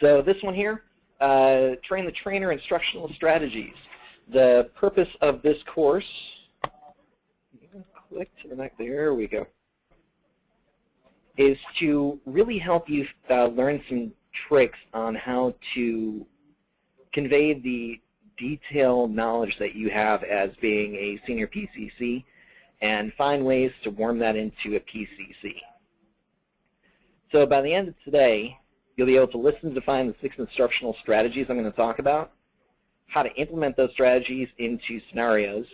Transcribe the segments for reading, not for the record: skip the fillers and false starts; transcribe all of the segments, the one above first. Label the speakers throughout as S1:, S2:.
S1: So this one here, train the trainer instructional strategies. The purpose of this course, click to the next, there we go, is to really help you learn some tricks on how to convey the detailed knowledge that you have as being a senior PCC and find ways to worm that into a PCC. So by the end of today, you'll be able to listen and define the 6 instructional strategies I'm going to talk about, how to implement those strategies into scenarios,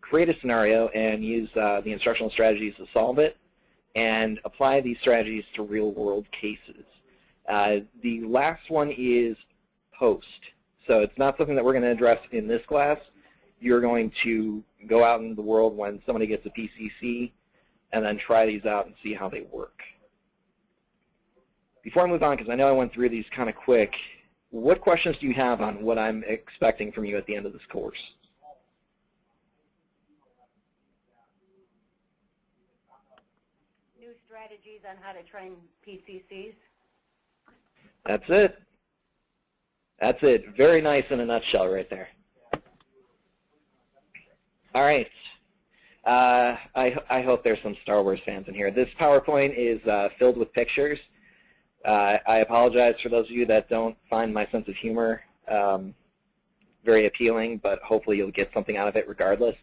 S1: create a scenario and use the instructional strategies to solve it, and apply these strategies to real-world cases. The last one is post. So it's not something that we're going to address in this class. You're going to go out in the world when somebody gets a PCC and then try these out and see how they work. Before I move on, because I know I went through these kind of quick, what questions do you have on what I'm expecting from you at the end of this course?
S2: New strategies on how to train PCCs.
S1: That's it. That's it. Very nice in a nutshell right there. All right. I hope there's some Star Wars fans in here. This PowerPoint is filled with pictures. I apologize for those of you that don't find my sense of humor very appealing, but hopefully you'll get something out of it regardless.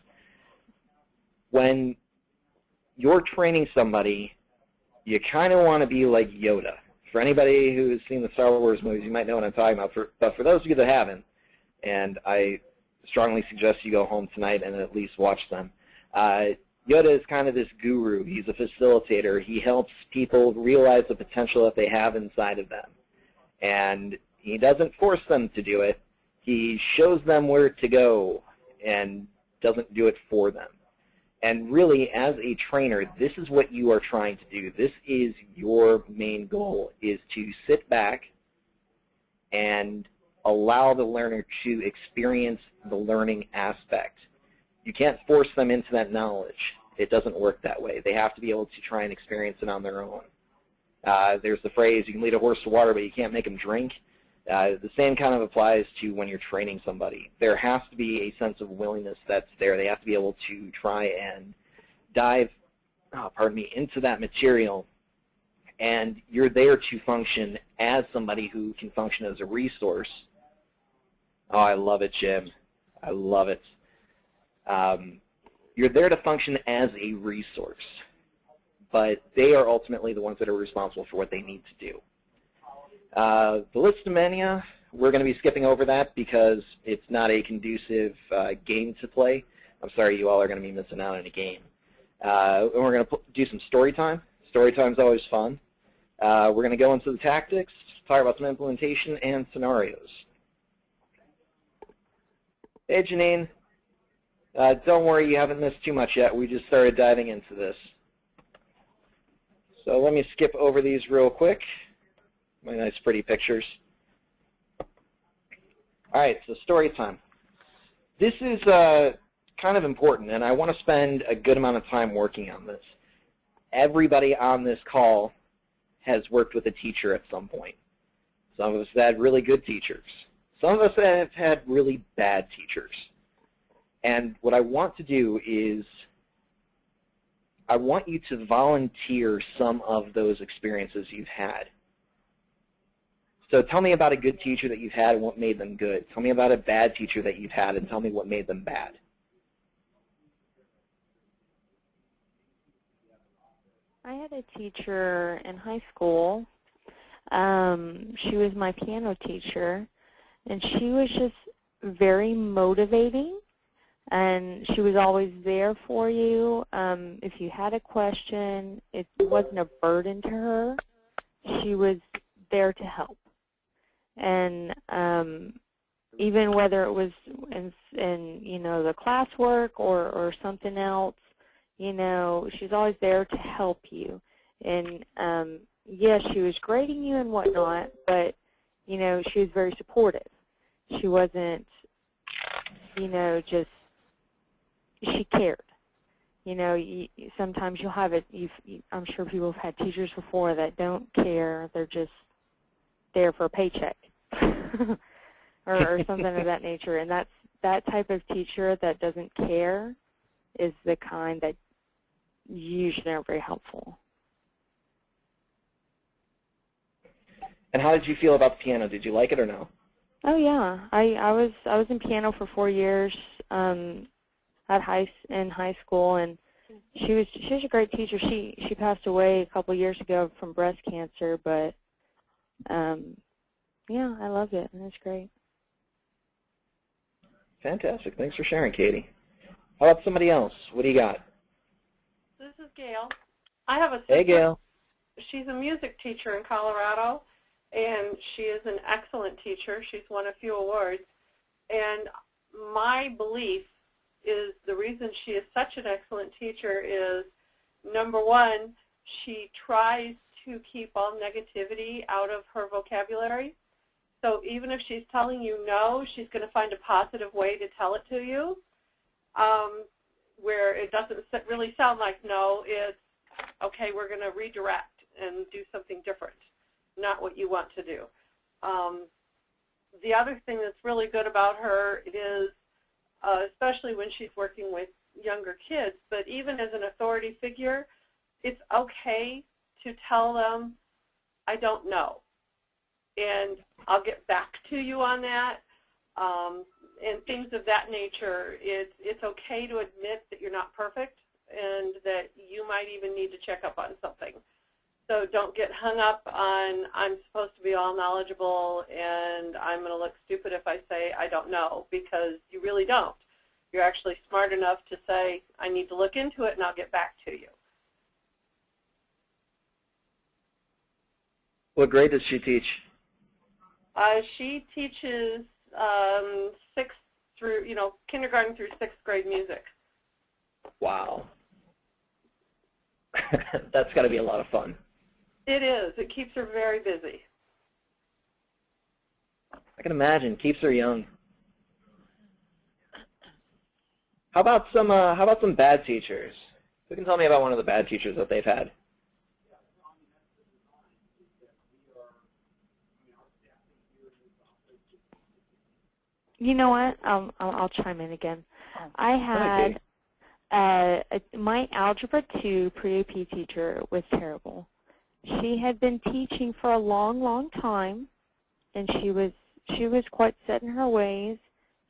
S1: When you're training somebody, you kind of want to be like Yoda. For anybody who's seen the Star Wars movies, you might know what I'm talking about. But for those of you that haven't, and I strongly suggest you go home tonight and at least watch them, Yoda is kind of this guru. He's a facilitator. He helps people realize the potential that they have inside of them. And he doesn't force them to do it. He shows them where to go and doesn't do it for them. And really, as a trainer, this is what you are trying to do. This is your main goal, is to sit back and allow the learner to experience the learning aspect. You can't force them into that knowledge. It doesn't work that way. They have to be able to try and experience it on their own. There's the phrase, you can lead a horse to water, but you can't make him drink. The same kind of applies to when you're training somebody. There has to be a sense of willingness that's there. They have to be able to try and dive into that material, and you're there to function as somebody who can function as a resource. Oh, I love it, Jim. I love it. You're there to function as a resource, but they are ultimately the ones that are responsible for what they need to do. The listomania, we're going to be skipping over that because it's not a conducive game to play. I'm sorry, you all are going to be missing out on a game. And we're going to do some story time. Story time is always fun. We're going to go into the tactics, talk about some implementation and scenarios. Hey, Janine. Don't worry, you haven't missed too much yet. We just started diving into this. So let me skip over these real quick. My nice pretty pictures. All right, so story time. This is kind of important, and I want to spend a good amount of time working on this. Everybody on this call has worked with a teacher at some point. Some of us have had really good teachers. Some of us have had really bad teachers. And what I want to do is I want you to volunteer some of those experiences you've had. So tell me about a good teacher that you've had and what made them good. Tell me about a bad teacher that you've had and tell me what made them bad.
S3: I had a teacher in high school. She was my piano teacher, and she was just very motivating, and she was always there for you. If you had a question, it wasn't a burden to her. She was there to help. And even whether it was in the classwork or something else, she's always there to help you. And yes, she was grading you and whatnot, but she was very supportive. She wasn't, just she cared. Sometimes you'll have it. I'm sure people have had teachers before that don't care. They're just there for a paycheck or something of that nature. And that type of teacher that doesn't care is the kind that usually aren't very helpful.
S1: And how did you feel about the piano? Did you like it or no?
S3: Oh yeah, I was in piano for 4 years in high school, and she was a great teacher. She passed away a couple years ago from breast cancer, but yeah, I loved it, and it's great.
S1: Fantastic. Thanks for sharing, Katie. How about somebody else? What do you got?
S4: This is Gail. I have a sister.
S1: Hey, Gail.
S4: She's a music teacher in Colorado, and she is an excellent teacher. She's won a few awards. And my belief is the reason she is such an excellent teacher is, number one, she tries to keep all negativity out of her vocabulary. So even if she's telling you no, she's going to find a positive way to tell it to you, where it doesn't really sound like no. It's, okay, we're going to redirect and do something different, not what you want to do. The other thing that's really good about her is, especially when she's working with younger kids, but even as an authority figure, it's okay to tell them, I don't know, and I'll get back to you on that, and things of that nature. It's okay to admit that you're not perfect and that you might even need to check up on something. So don't get hung up on, I'm supposed to be all knowledgeable and I'm going to look stupid if I say I don't know, because you really don't. You're actually smart enough to say, I need to look into it and I'll get back to you.
S1: What grade does she teach?
S4: She teaches kindergarten through 6th grade music.
S1: Wow. That's got to be a lot of fun.
S4: It is. It keeps her very busy.
S1: I can imagine. Keeps her young. How about some bad teachers? Who can tell me about one of the bad teachers that they've had?
S3: You know what? I'll chime in again. I had my Algebra 2 pre-AP teacher was terrible. She had been teaching for a long, long time, and she was quite set in her ways.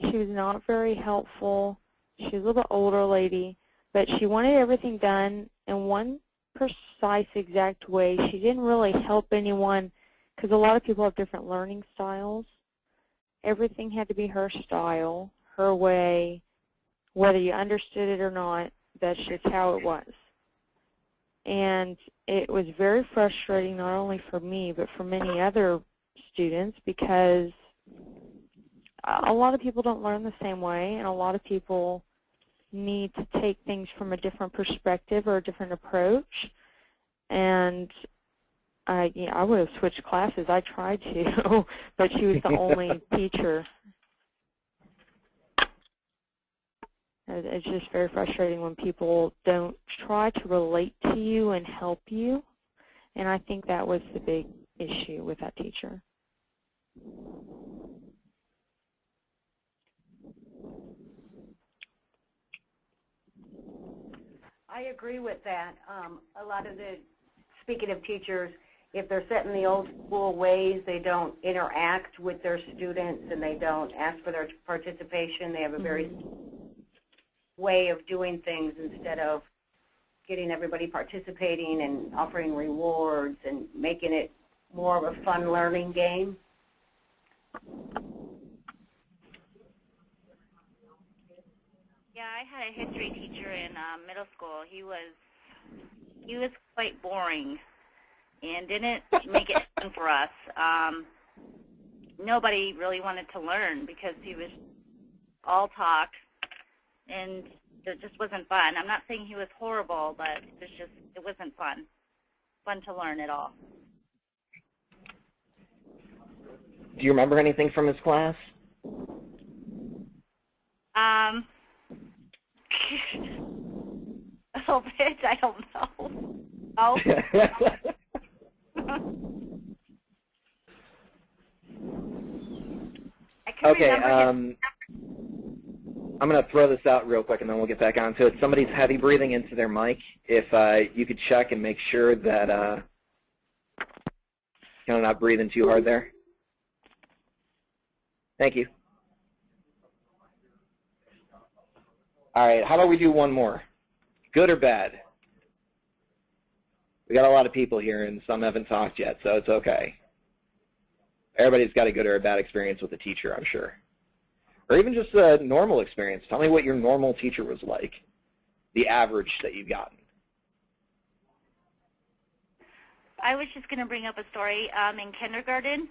S3: She was not very helpful. She was a little bit older lady, but she wanted everything done in one precise, exact way. She didn't really help anyone because a lot of people have different learning styles. Everything had to be her style, her way, whether you understood it or not. That's just how it was. And it was very frustrating, not only for me, but for many other students, because a lot of people don't learn the same way, and a lot of people need to take things from a different perspective or a different approach. And I would have switched classes. I tried to, but she was the only teacher. It's just very frustrating when people don't try to relate to you and help you, and I think that was the big issue with that teacher.
S2: I agree with that. A lot of the, speaking of teachers, if they're set in the old school ways, they don't interact with their students and they don't ask for their participation. They have a very way of doing things instead of getting everybody participating and offering rewards and making it more of a fun learning game.
S5: Yeah, I had a history teacher in middle school. He was quite boring and didn't make it fun for us. Nobody really wanted to learn because he was all talk, and it just wasn't fun. I'm not saying he was horrible, but it wasn't fun to learn at all.
S1: Do you remember anything from his class?
S5: A little bit, I don't know. Oh.
S1: Okay, I'm going to throw this out real quick, and then we'll get back onto it. Somebody's heavy breathing into their mic. If you could check and make sure that you're not breathing too hard there. Thank you. All right, how about we do one more? Good or bad? We got a lot of people here, and some haven't talked yet, so it's okay. Everybody's got a good or a bad experience with a teacher, I'm sure. Or even just a normal experience. Tell me what your normal teacher was like, the average that you've gotten.
S5: I was just going to bring up a story in kindergarten.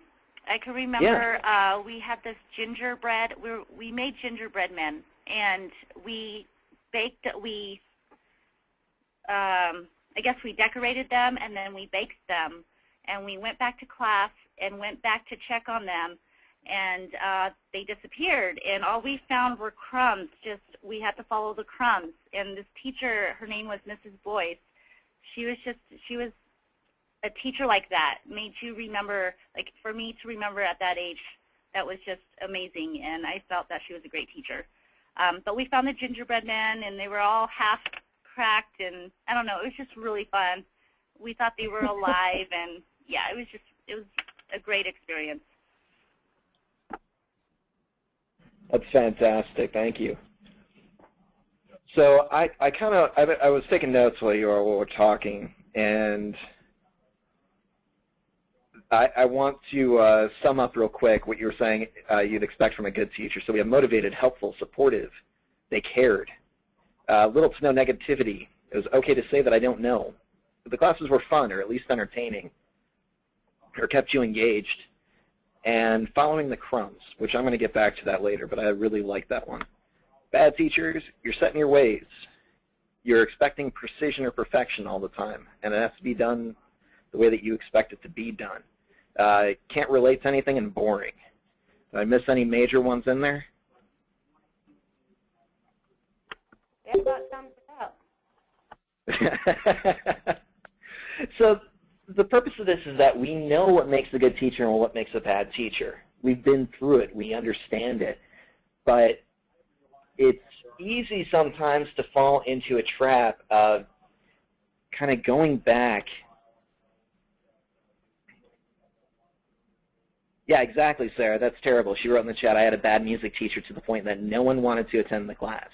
S5: I can remember we had this gingerbread. We made gingerbread men, and we baked. I guess we decorated them, and then we baked them, and we went back to class and went back to check on them, and they disappeared, and all we found were crumbs. Just we had to follow the crumbs, and this teacher, her name was Mrs. Boyce. She was a teacher like that, made you remember, like for me to remember at that age, that was just amazing, and I felt that she was a great teacher. But we found the gingerbread men, and they were all half cracked, and I don't know, it was just really fun. We thought they were alive, and yeah, it was a great experience.
S1: That's fantastic. Thank you. So I was taking notes while you were talking, and I want to sum up real quick what you were saying you'd expect from a good teacher. So we have motivated, helpful, supportive. They cared. Little to no negativity. It was okay to say that I don't know. The classes were fun, or at least entertaining, or kept you engaged. And following the crumbs, which I'm going to get back to that later, but I really like that one. Bad teachers, you're set in your ways. You're expecting precision or perfection all the time, and it has to be done the way that you expect it to be done. Can't relate to anything and boring. Did I miss any major ones in there?
S2: That about sums it up.
S1: So the purpose of this is that we know what makes a good teacher and what makes a bad teacher. We've been through it. We understand it. But it's easy sometimes to fall into a trap of kind of going back. Yeah, exactly, Sarah. That's terrible. She wrote in the chat, I had a bad music teacher to the point that no one wanted to attend the class.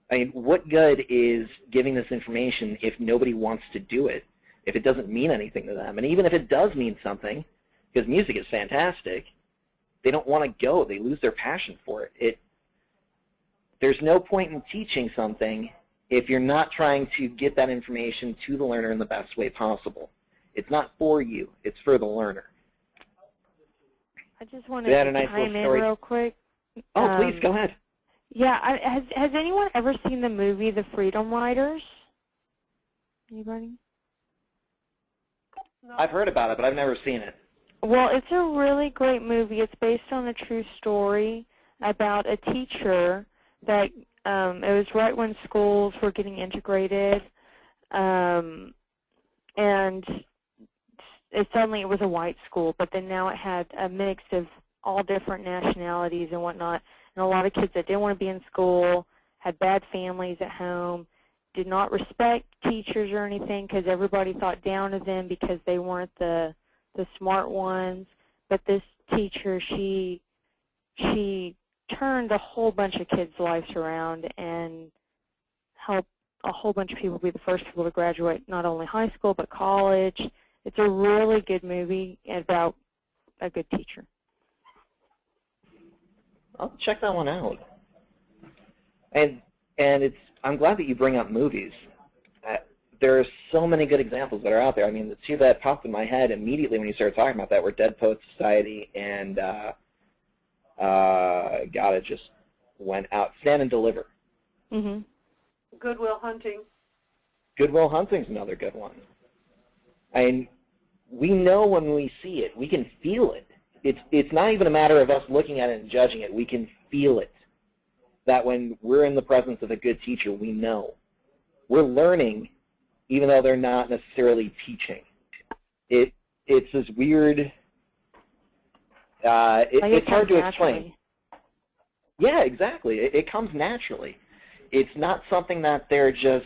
S1: I mean, what good is giving this information if nobody wants to do it, if it doesn't mean anything to them? And even if it does mean something, because music is fantastic, they don't want to go. They lose their passion for it. There's no point in teaching something if you're not trying to get that information to the learner in the best way possible. It's not for you. It's for the learner.
S3: I just wanted to chime in real quick.
S1: Oh, please, go ahead.
S3: Yeah, has anyone ever seen the movie The Freedom Riders? Anybody?
S4: No.
S1: I've heard about it, but I've never seen it.
S3: Well, it's a really great movie. It's based on a true story about a teacher that it was right when schools were getting integrated, and suddenly it was a white school, but then now it had a mix of all different nationalities and whatnot, and a lot of kids that didn't want to be in school, had bad families at home, did not respect teachers or anything because everybody thought down of them because they weren't the smart ones. But this teacher, she turned a whole bunch of kids' lives around and helped a whole bunch of people be the first people to graduate not only high school but college. It's a really good movie about a good teacher.
S1: I'll check that one out. And I'm glad that you bring up movies. There are so many good examples that are out there. I mean, the two that popped in my head immediately when you started talking about that were Dead Poets Society and God, it just went out. Stand and Deliver.
S3: Mm-hmm.
S4: Good Will Hunting.
S1: Good Will Hunting's another good one. I mean, we know when we see it. We can feel it. It's not even a matter of us looking at it and judging it. We can feel it. That when we're in the presence of a good teacher, we know. We're learning, even though they're not necessarily teaching. It's this weird, It's hard to explain.
S3: Naturally.
S1: Yeah, exactly. It comes naturally. It's not something that they're just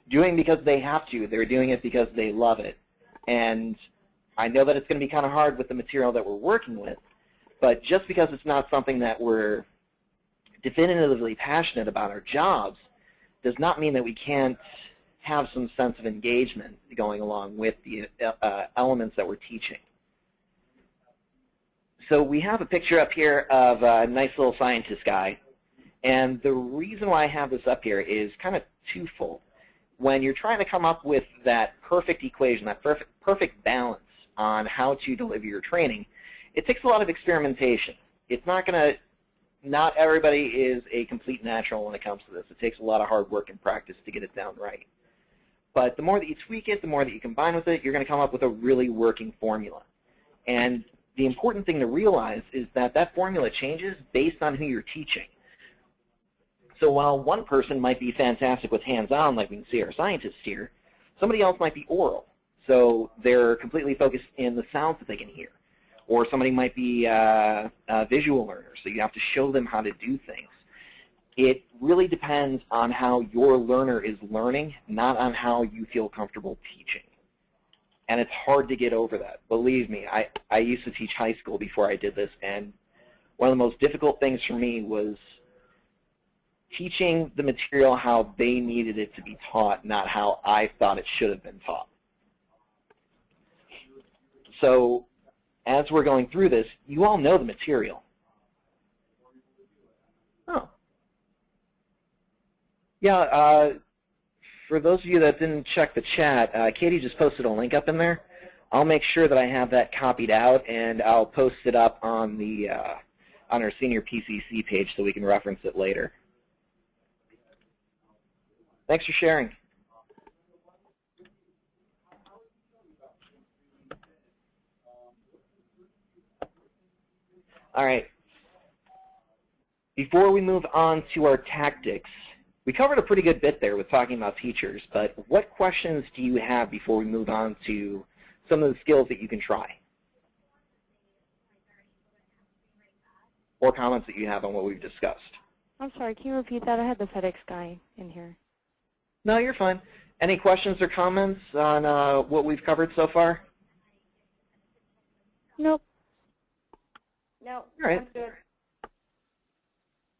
S1: doing because they have to. They're doing it because they love it. And I know that it's going to be kind of hard with the material that we're working with, but just because it's not something that we're definitively passionate about our jobs does not mean that we can't have some sense of engagement going along with the elements that we're teaching. So we have a picture up here of a nice little scientist guy, and the reason why I have this up here is kind of twofold. When you're trying to come up with that perfect equation, that perfect balance on how to deliver your training, it takes a lot of experimentation. It's not everybody is a complete natural when it comes to this. It takes a lot of hard work and practice to get it down right. But the more that you tweak it, the more that you combine with it, you're going to come up with a really working formula. And the important thing to realize is that that formula changes based on who you're teaching. So while one person might be fantastic with hands-on, like we can see our scientists here, somebody else might be oral. So they're completely focused in the sounds that they can hear. Or somebody might be a visual learner, so you have to show them how to do things. It really depends on how your learner is learning, not on how you feel comfortable teaching. And it's hard to get over that. Believe me, I used to teach high school before I did this, and one of the most difficult things for me was teaching the material how they needed it to be taught, not how I thought it should have been taught. So as we're going through this, you all know the material. Oh. Yeah, for those of you that didn't check the chat, Katie just posted a link up in there. I'll make sure that I have that copied out, and I'll post it up on the on our senior PCC page so we can reference it later. Thanks for sharing. All right. Before we move on to our tactics, we covered a pretty good bit there with talking about teachers, but what questions do you have before we move on to some of the skills that you can try? Or comments that you have on what we've discussed?
S3: I'm sorry, can you repeat that? I had the FedEx guy in here.
S1: No, you're fine. Any questions or comments on what we've covered so far?
S3: Nope.
S2: No,
S1: All right.
S2: I'm good.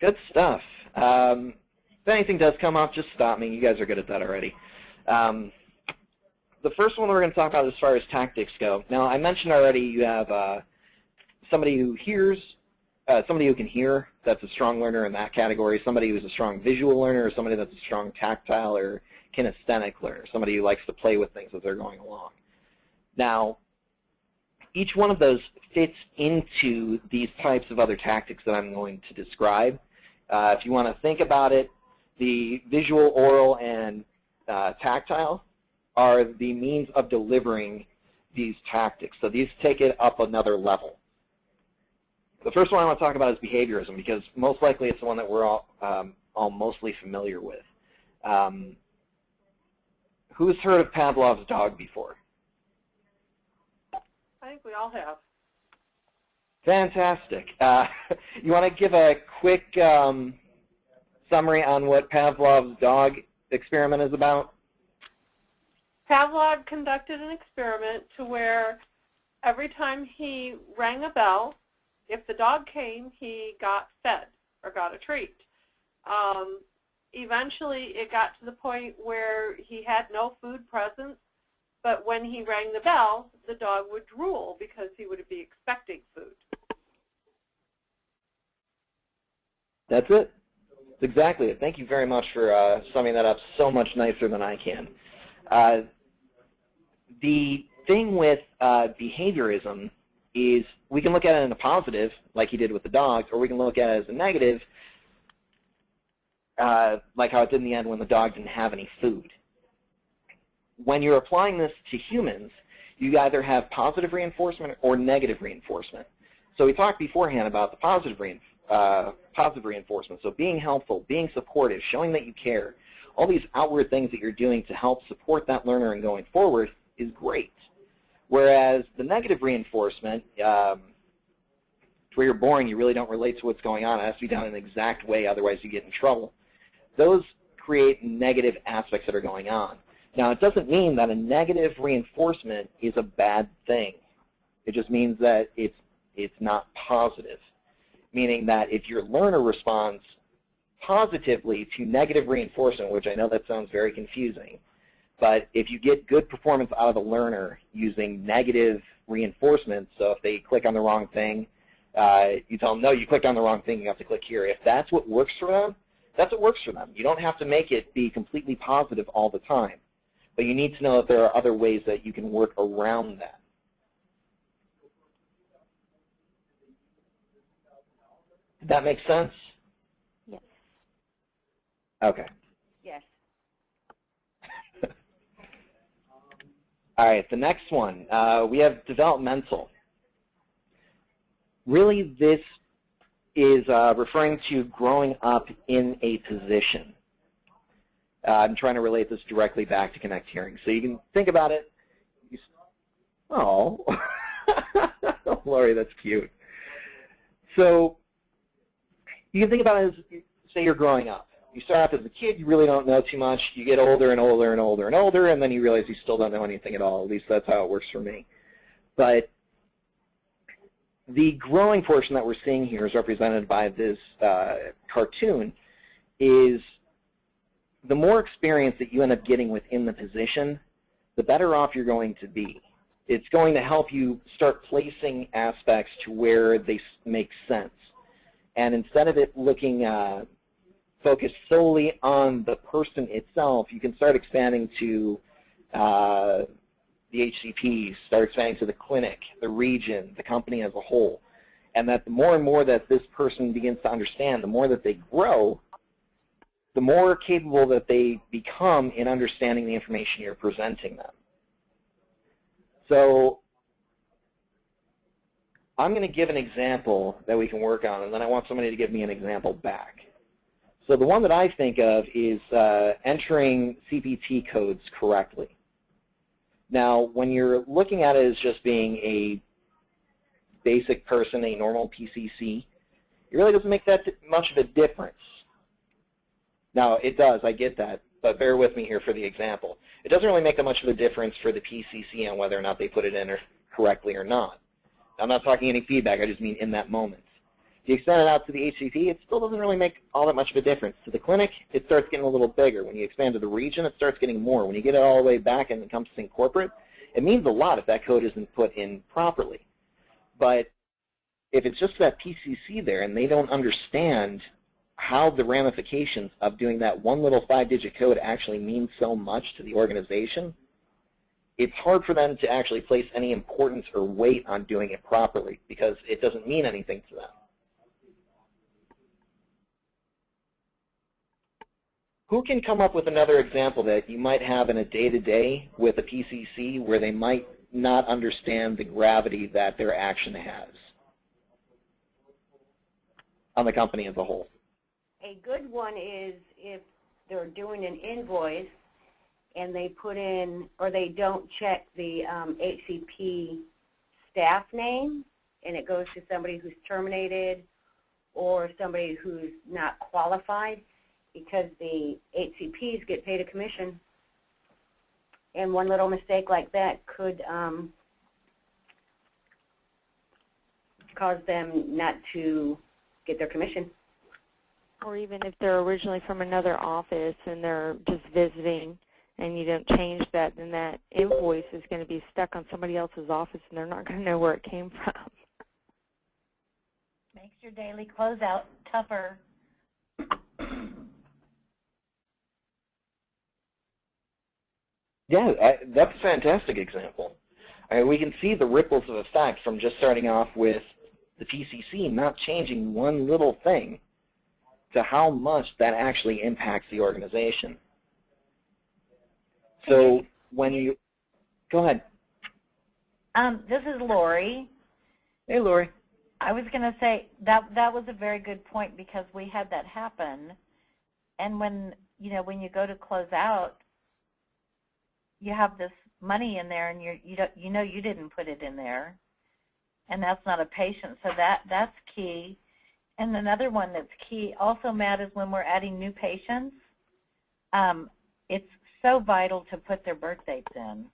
S1: Good stuff. If anything does come up, just stop me. You guys are good at that already. The first one we're going to talk about as far as tactics go. Now, I mentioned already you have somebody who hears, somebody who can hear, that's a strong learner in that category, somebody who's a strong visual learner, or somebody that's a strong tactile or kinesthetic learner, somebody who likes to play with things as they're going along. Now, each one of those fits into these types of other tactics that I'm going to describe. If you want to think about it, the visual, oral, and tactile are the means of delivering these tactics. So these take it up another level. The first one I want to talk about is behaviorism, because most likely it's the one that we're all mostly familiar with. Who's heard of Pavlov's dog before?
S4: I think we all have.
S1: Fantastic. You want to give a quick summary on what Pavlov's dog experiment is about?
S4: Pavlov conducted an experiment to where every time he rang a bell, if the dog came, he got fed or got a treat. Eventually, it got to the point where he had no food present, but when he rang the bell, the dog would drool because he would be expecting food.
S1: That's it. That's exactly it. Thank you very much for summing that up so much nicer than I can. The thing with behaviorism is we can look at it in a positive, like he did with the dogs, or we can look at it as a negative, like how it did in the end when the dog didn't have any food. When you're applying this to humans, you either have positive reinforcement or negative reinforcement. So we talked beforehand about the positive reinforcement, so being helpful, being supportive, showing that you care, all these outward things that you're doing to help support that learner and going forward is great. Whereas the negative reinforcement, where you're boring, you really don't relate to what's going on. It has to be done in an exact way, otherwise you get in trouble. Those create negative aspects that are going on. Now, it doesn't mean that a negative reinforcement is a bad thing. It just means that it's not positive, meaning that if your learner responds positively to negative reinforcement, which I know that sounds very confusing, but if you get good performance out of the learner using negative reinforcement, so if they click on the wrong thing, you tell them, no, you clicked on the wrong thing, you have to click here. If that's what works for them, that's what works for them. You don't have to make it be completely positive all the time, but you need to know that there are other ways that you can work around that. Did that make sense?
S3: Yes.
S1: Okay.
S2: Yes.
S1: All right, the next one, we have developmental. Really, this is referring to growing up in a position. I'm trying to relate this directly back to Connect Hearing. So you can think about it. Oh, Lori, that's cute. So you can think about it as, say you're growing up. You start off as a kid, you really don't know too much. You get older and older and older and older, and then you realize you still don't know anything at all. At least that's how it works for me. But the growing portion that we're seeing here is represented by this cartoon is the more experience that you end up getting within the position, the better off you're going to be. It's going to help you start placing aspects to where they make sense. And instead of it looking focused solely on the person itself, you can start expanding to the HCPs, start expanding to the clinic, the region, the company as a whole. And that the more and more that this person begins to understand, the more that they grow, the more capable that they become in understanding the information you're presenting them. So I'm going to give an example that we can work on, and then I want somebody to give me an example back. So the one that I think of is entering CPT codes correctly. Now, when you're looking at it as just being a basic person, a normal PCC, it really doesn't make that much of a difference. Now, it does, I get that, but bear with me here for the example. It doesn't really make that much of a difference for the PCC on whether or not they put it in correctly or not. I'm not talking any feedback, I just mean in that moment. If you extend it out to the HCP, it still doesn't really make all that much of a difference. To the clinic, it starts getting a little bigger. When you expand to the region, it starts getting more. When you get it all the way back and encompassing corporate, it means a lot if that code isn't put in properly. But if it's just that PCC there and they don't understand how the ramifications of doing that one little 5-digit code actually means so much to the organization, it's hard for them to actually place any importance or weight on doing it properly because it doesn't mean anything to them. Who can come up with another example that you might have in a day-to-day with a PCC where they might not understand the gravity that their action has on the company as a whole?
S2: A good one is if they're doing an invoice and they put in, or they don't check the HCP staff name, and it goes to somebody who's terminated or somebody who's not qualified, because the HCPs get paid a commission. And one little mistake like that could cause them not to get their commission.
S3: Or even if they're originally from another office and they're just visiting and you don't change that, then that invoice is going to be stuck on somebody else's office and they're not going to know where it came from.
S5: Makes your daily closeout tougher.
S1: Yeah, that's a fantastic example. I mean, we can see the ripples of effect from just starting off with the PCC not changing one little thing to how much that actually impacts the organization. So when you, go ahead.
S5: This is Lori.
S1: Hey, Lori.
S5: I was going to say that was a very good point because we had that happen. And when you go to close out, you have this money in there, and you didn't put it in there,
S6: and that's not a patient. So that's key. And another one that's key also, Matt, is when we're adding new patients, it's so vital to put their birth dates in.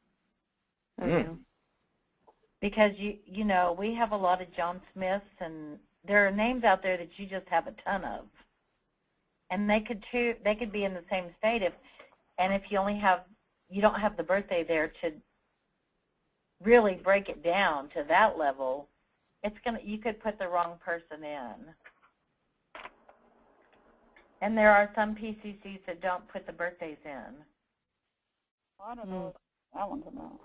S3: Mm.
S6: Because, you know, we have a lot of John Smiths, and there are names out there that you just have a ton of. And they could be in the same state and if you don't have the birthday there to really break it down to that level, you could put the wrong person in. And there are some PCCs that don't put the birthdays in.
S7: I don't know what that one's about.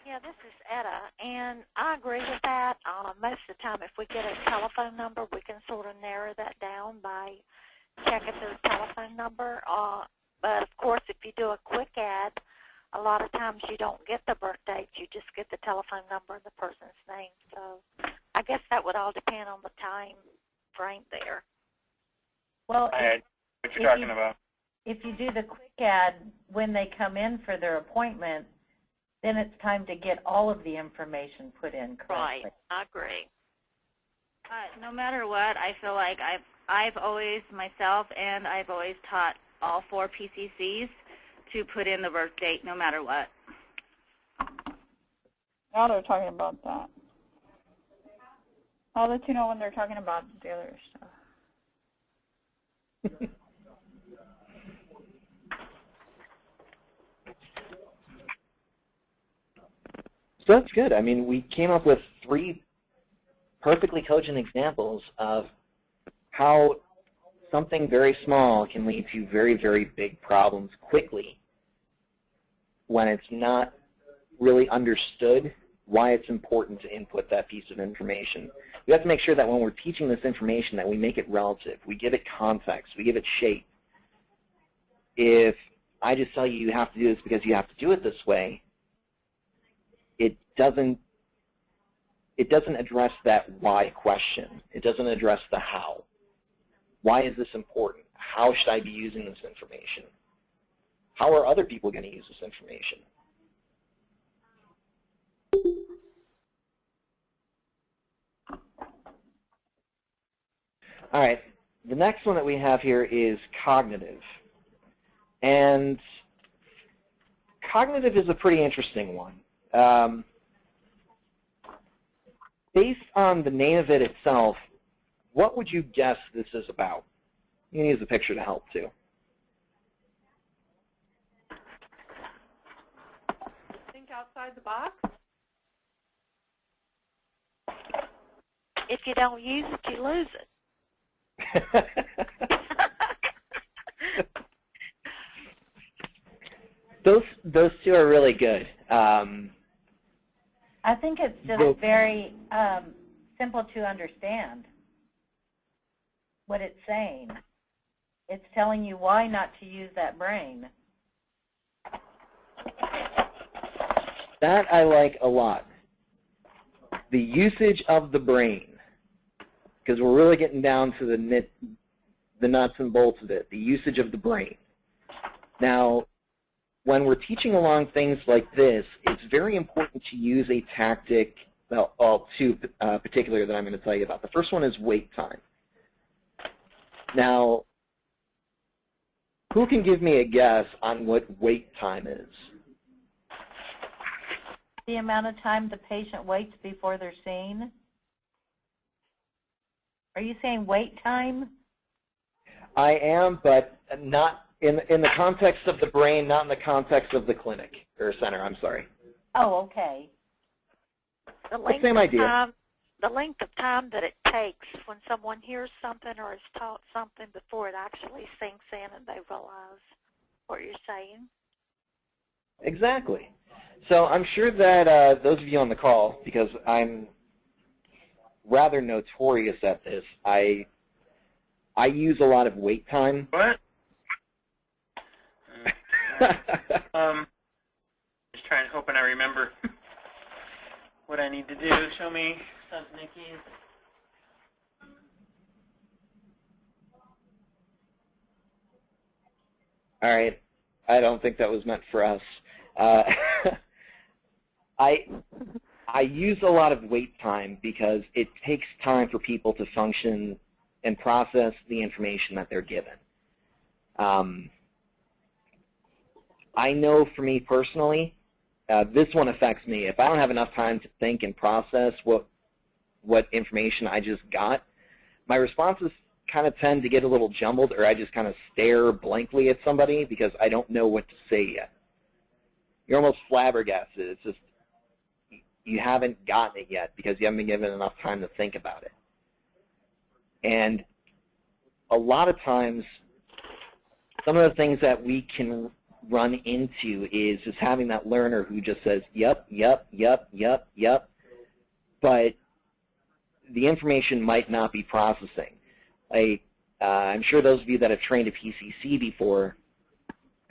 S8: Yeah, this is Etta, and I agree with that. Most of the time, if we get a telephone number, we can sort of narrow that down by checking their telephone number. But, of course, if you do a quick ad, a lot of times you don't get the birth date. You just get the telephone number and the person's name. So I guess that would all depend on the time frame there.
S6: Well,
S9: what you're talking about.
S6: If you do the quick ad when they come in for their appointment, then it's time to get all of the information put in correctly.
S8: Right, I agree.
S5: No matter what, I feel like I've always taught all 4 PCCs to put in the birth date no matter what.
S7: Now they're talking about that. I'll let you know when they're talking about the other stuff.
S1: So that's good. I mean, we came up with 3 perfectly cogent examples of how something very small can lead to very, very big problems quickly when it's not really understood why it's important to input that piece of information. We have to make sure that when we're teaching this information that we make it relative, we give it context, we give it shape. If I just tell you have to do this because you have to do it this way, it doesn't address that why question. It doesn't address the how. Why is this important? How should I be using this information? How are other people going to use this information? All right, the next one that we have here is cognitive. And cognitive is a pretty interesting one. Based on the name of it itself, what would you guess this is about? You can use a picture to help too.
S4: Think outside the box.
S8: If you don't use it, you lose it.
S1: Those 2 are really good.
S6: I think it's just very simple to understand what it's saying. It's telling you why not to use that brain.
S1: That I like a lot. The usage of the brain, because we're really getting down to the nuts and bolts of it, the usage of the brain. Now, when we're teaching along things like this, it's very important to use a tactic, well, 2 particular that I'm going to tell you about. The first one is wait time. Now, who can give me a guess on what wait time is?
S6: The amount of time the patient waits before they're seen? Are you saying wait time?
S1: I am, but not in the context of the brain, not in the context of the clinic or center. I'm sorry.
S6: Oh, okay.
S1: Same idea.
S8: The length of time that it takes when someone hears something or is taught something before it actually sinks in and they realize what you're saying.
S1: Exactly. So I'm sure that those of you on the call, because I'm rather notorious at this, I use a lot of wait time.
S9: What? Just trying, hoping I remember what I need to do. Show me something, Nikki.
S1: All right. I don't think that was meant for us. I use a lot of wait time because it takes time for people to function and process the information that they're given. I know for me personally, this one affects me. If I don't have enough time to think and process what information I just got, my responses kind of tend to get a little jumbled, or I just kind of stare blankly at somebody because I don't know what to say yet. You're almost flabbergasted. It's just you haven't gotten it yet because you haven't been given enough time to think about it. And a lot of times, some of the things that we can run into is just having that learner who just says, yep, yep, yep, yep, yep, but the information might not be processing. I'm sure those of you that have trained a PCC before,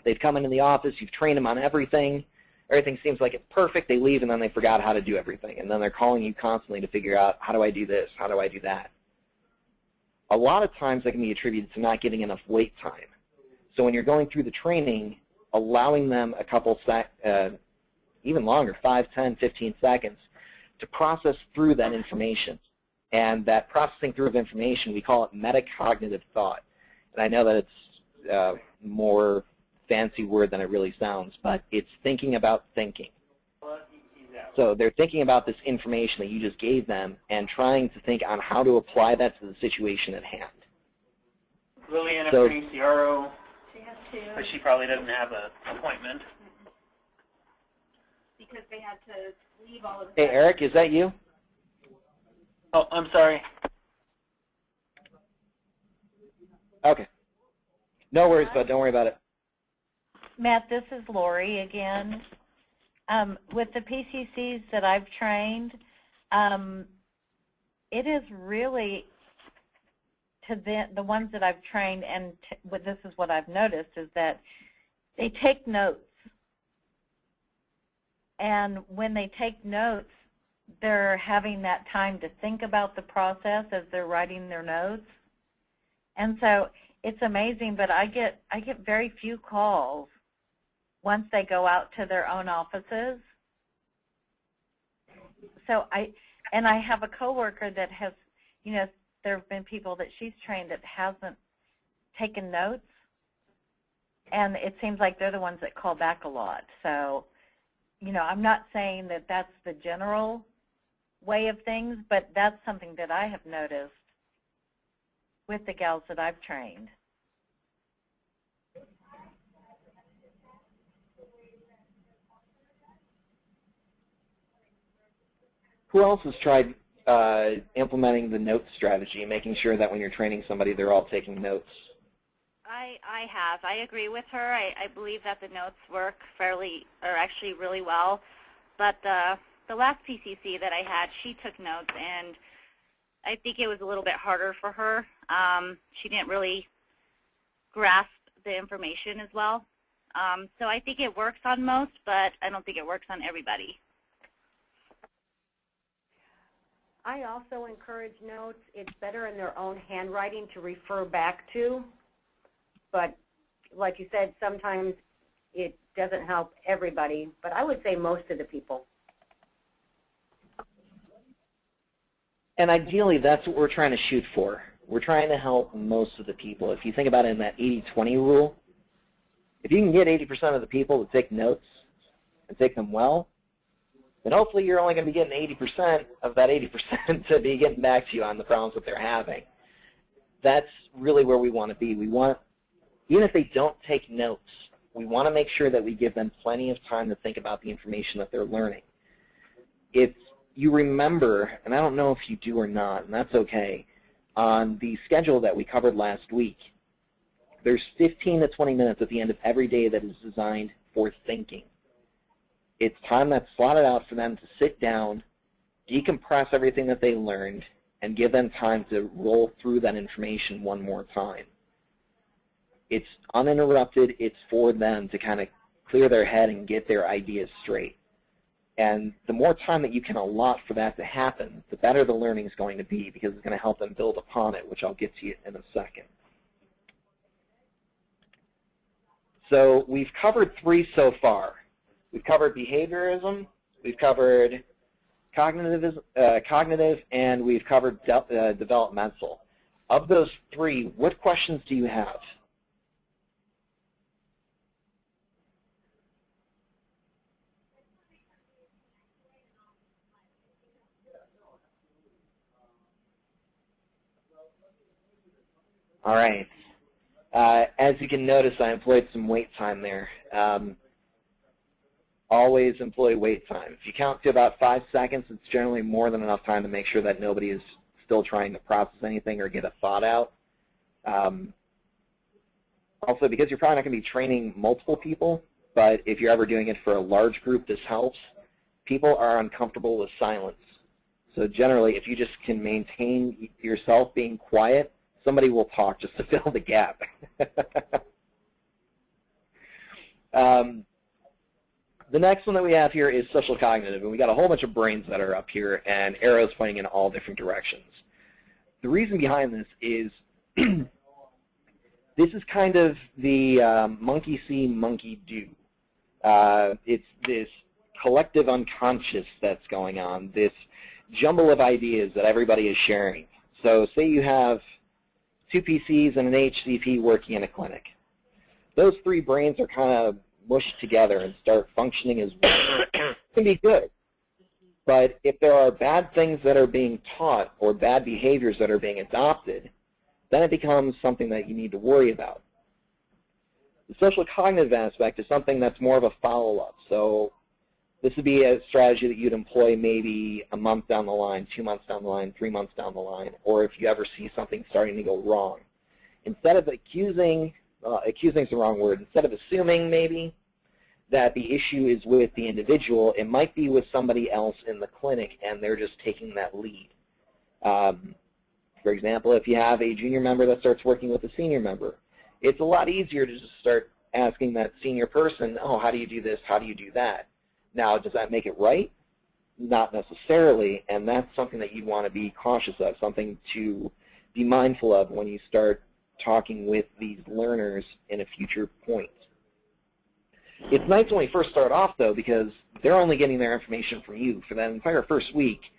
S1: they've come into the office, you've trained them on everything, everything seems like it's perfect, they leave and then they forgot how to do everything, and then they're calling you constantly to figure out, how do I do this, how do I do that? A lot of times that can be attributed to not getting enough wait time. So when you're going through the training, allowing them a couple, even longer, 5, 10, 15 seconds, to process through that information. And that processing through of information, we call it metacognitive thought. And I know that it's a more fancy word than it really sounds, but it's thinking about thinking. So they're thinking about this information that you just gave them and trying to think on how to apply that to the situation at hand.
S9: Lillian,
S1: So,
S9: a pretty CRO,
S5: She has two.
S9: but she probably doesn't have an appointment.
S5: Because they had to leave all of
S1: Hey, Eric, is that you?
S9: Oh, I'm sorry.
S1: Okay. No worries, bud. Don't worry about it.
S6: Matt, this is Lori again. With the PCCs that I've trained, it is really, to the ones that I've trained, and this is what I've noticed, is that they take notes. And when they take notes, they're having that time to think about the process as they're writing their notes. And so it's amazing, but I get very few calls once they go out to their own offices. So I have a coworker that has, there have been people that she's trained that hasn't taken notes, and it seems like they're the ones that call back a lot. So, I'm not saying that that's the general way of things, but that's something that I have noticed with the gals that I've trained.
S1: Who else has tried implementing the note strategy, making sure that when you're training somebody, they're all taking notes?
S5: I have. I agree with her. I believe that the notes work actually really well. But the last PCC that I had, she took notes, and I think it was a little bit harder for her. She didn't really grasp the information as well. So I think it works on most, but I don't think it works on everybody.
S2: I also encourage notes. It's better in their own handwriting to refer back to. But like you said, sometimes it doesn't help everybody. But I would say most of the people.
S1: And ideally, that's what we're trying to shoot for. We're trying to help most of the people. If you think about it in that 80-20 rule, if you can get 80% of the people to take notes and take them well, then hopefully you're only going to be getting 80% of that 80% to be getting back to you on the problems that they're having. That's really where we want to be. We want, even if they don't take notes, we want to make sure that we give them plenty of time to think about the information that they're learning. If you remember, and I don't know if you do or not, and that's okay, on the schedule that we covered last week, there's 15 to 20 minutes at the end of every day that is designed for thinking. It's time that's slotted out for them to sit down, decompress everything that they learned, and give them time to roll through that information one more time. It's uninterrupted. It's for them to kind of clear their head and get their ideas straight. And the more time that you can allot for that to happen, the better the learning is going to be, because it's going to help them build upon it, which I'll get to you in a second. So we've covered 3 so far. We've covered behaviorism, we've covered cognitive, and we've covered developmental. Of those three, what questions do you have? All right. As you can notice, I employed some wait time there. Always employ wait time. If you count to about 5 seconds, it's generally more than enough time to make sure that nobody is still trying to process anything or get a thought out. Also, because you're probably not going to be training multiple people, but if you're ever doing it for a large group, this helps. People are uncomfortable with silence. So generally, if you just can maintain yourself being quiet, somebody will talk just to fill the gap. The next one that we have here is social cognitive, and we got a whole bunch of brains that are up here and arrows pointing in all different directions. The reason behind this is this is kind of the monkey see, monkey do. It's this collective unconscious that's going on, this jumble of ideas that everybody is sharing. So say you have 2 PCs and an HCP working in a clinic. Those 3 brains are kind of mushed together and start functioning as one. It can be good. But if there are bad things that are being taught or bad behaviors that are being adopted, then it becomes something that you need to worry about. The social cognitive aspect is something that's more of a follow-up. So this would be a strategy that you'd employ maybe a month down the line, 2 months down the line, 3 months down the line, or if you ever see something starting to go wrong. Instead of accusing is the wrong word, instead of assuming maybe that the issue is with the individual, it might be with somebody else in the clinic and they're just taking that lead. For example, if you have a junior member that starts working with a senior member, it's a lot easier to just start asking that senior person, oh, how do you do this, how do you do that? Now, does that make it right? Not necessarily, and that's something that you want to be cautious of, something to be mindful of when you start talking with these learners in a future point. It's nice when we first start off, though, because they're only getting their information from you. For that entire first week,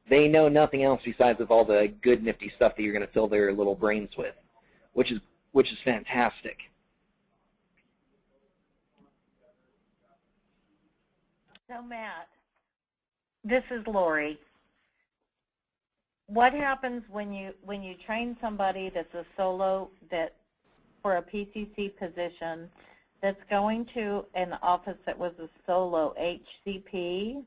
S1: they know nothing else besides of all the good, nifty stuff that you're going to fill their little brains with, which is fantastic.
S6: So, Matt, this is Lori. What happens when you train somebody that's a solo for a PCC position that's going to an office that was a solo HCP,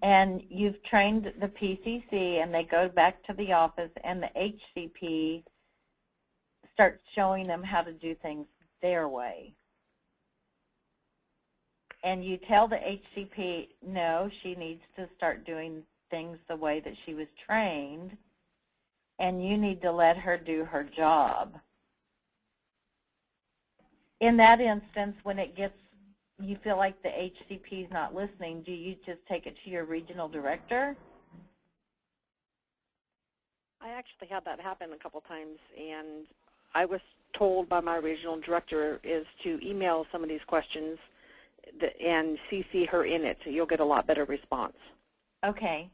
S6: and you've trained the PCC and they go back to the office and the HCP starts showing them how to do things their way? And you tell the HCP, no, she needs to start doing things the way that she was trained, and you need to let her do her job. In that instance, when you feel like the HCP is not listening, do you just take it to your regional director?
S10: I actually had that happen a couple times, and I was told by my regional director is to email some of these questions and CC her in it, so you'll get a lot better response.
S6: Okay.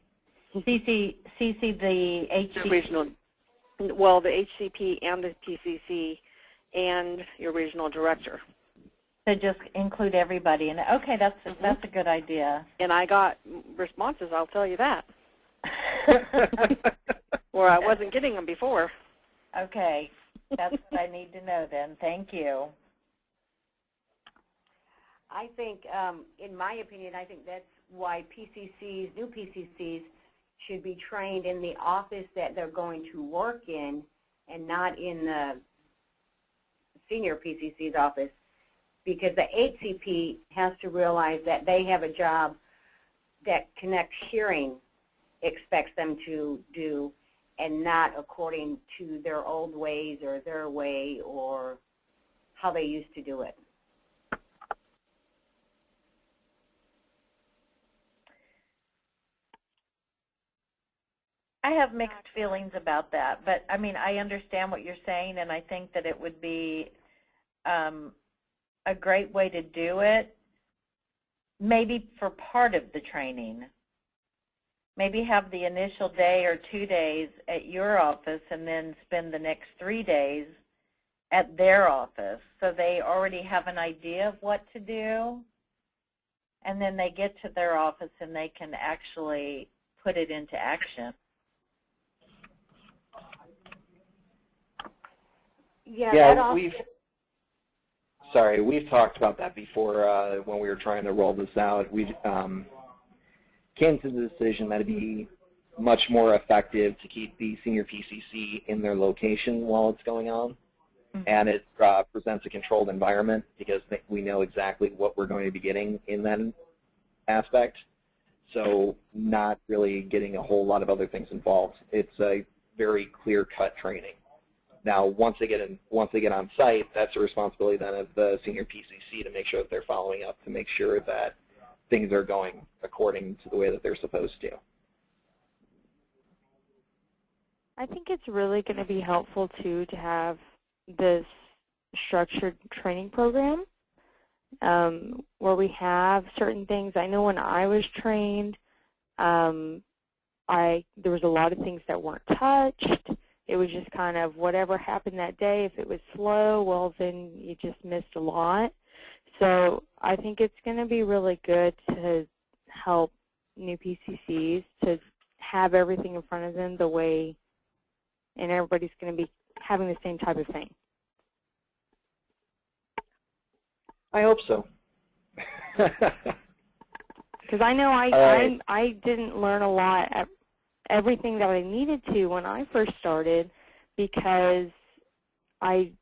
S6: CC the HCP.
S10: Regional, well, the HCP and the PCC and your regional director.
S6: So just include everybody in it. Okay, that's a good idea.
S10: And I got responses, I'll tell you that. Where I wasn't getting them before.
S6: Okay, that's what I need to know then. Thank you.
S2: I think, in my opinion, I think that's why PCCs, new PCCs, should be trained in the office that they're going to work in and not in the senior PCC's office, because the HCP has to realize that they have a job that Connect Hearing expects them to do, and not according to their old ways or their way or how they used to do it.
S6: I have mixed feelings about that, but I mean, I understand what you're saying, and I think that it would be a great way to do it, maybe for part of the training, maybe have the initial day or 2 days at your office and then spend the next 3 days at their office, so they already have an idea of what to do, and then they get to their office and they can actually put it into action.
S1: Yeah, we've talked about that before when we were trying to roll this out. We came to the decision that it'd be much more effective to keep the senior PCC in their location while it's going on, and it presents a controlled environment because we know exactly what we're going to be getting in that aspect. So not really getting a whole lot of other things involved. It's a very clear-cut training. Now, once they get on site, that's a responsibility then of the senior PCC to make sure that they're following up, to make sure that things are going according to the way that they're supposed to.
S3: I think it's really going to be helpful, too, to have this structured training program where we have certain things. I know when I was trained, there was a lot of things that weren't touched. It was just kind of whatever happened that day. If it was slow, well, then you just missed a lot. So I think it's going to be really good to help new PCCs to have everything in front of them the way, and everybody's going to be having the same type of thing.
S1: I hope so.
S3: Because I know I didn't learn a lot, everything that I needed to when I first started, because I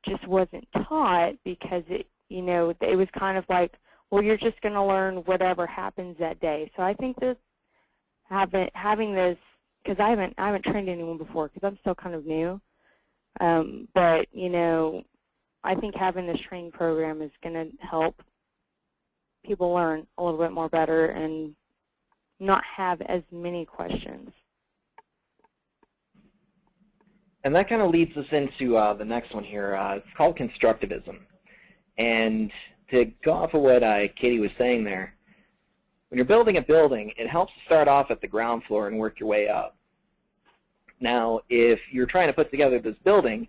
S3: just wasn't taught, because it was kind of like, well, you're just going to learn whatever happens that day. So I think that having this, because I haven't trained anyone before, because I'm still kind of new, but I think having this training program is going to help people learn a little bit more better and not have as many questions.
S1: And that kind of leads us into the next one here. It's called constructivism. And to go off of what Katie was saying there, when you're building a building, it helps to start off at the ground floor and work your way up. Now, if you're trying to put together this building